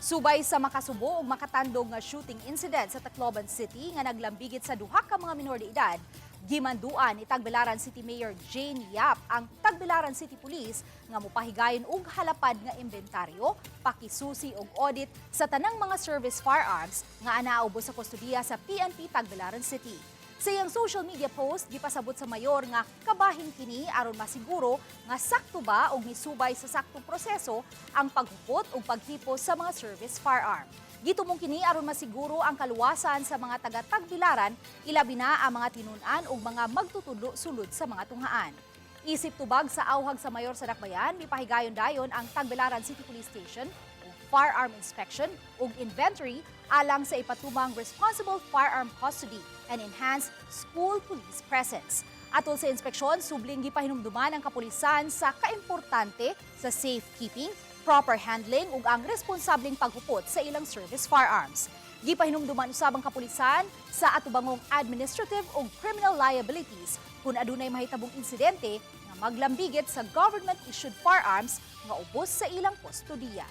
Subay sa makasubo ug makatandog nga shooting incident sa Tacloban City nga naglambigit sa duha ka mga minor de edad, gimanduan ni Tagbilaran City Mayor Jane Yap ang Tagbilaran City Police nga mopahigayon og halapad nga inventaryo, pakisusi ug audit sa tanang mga service firearms nga anaubos sa kustudiya sa PNP Tagbilaran City. Sa iyang social media post, gipasabot sa mayor nga kabahin kini aron masiguro nga sakto ba og misubay sa saktong proseso ang paghupot ug paghipos sa mga service firearm. Gitumong kini aron masiguro ang kaluwasan sa mga taga-Tagbilaran, ilabi na ang mga tinun-an ug mga magtutudlo sulod sa mga tunghaan. Isip tubag sa awhag sa mayor sa Dakbayan, mipahigayon dayon ang Tagbilaran City Police Station ug firearm inspection ug inventory alang sa ipatumang responsible firearm custody and enhanced school police presence. Atol sa inspeksyon, subling gipahinumduman ang kapulisan sa kaimportante sa safekeeping, proper handling ug ang responsableng paghupot sa ilang service firearms. Gipahinumduman usab ang kapulisan sa atubangong administrative ug criminal liabilities kung adunay mahitabong insidente nga maglambigit sa government-issued firearms nga ubos sa ilang kustudiya.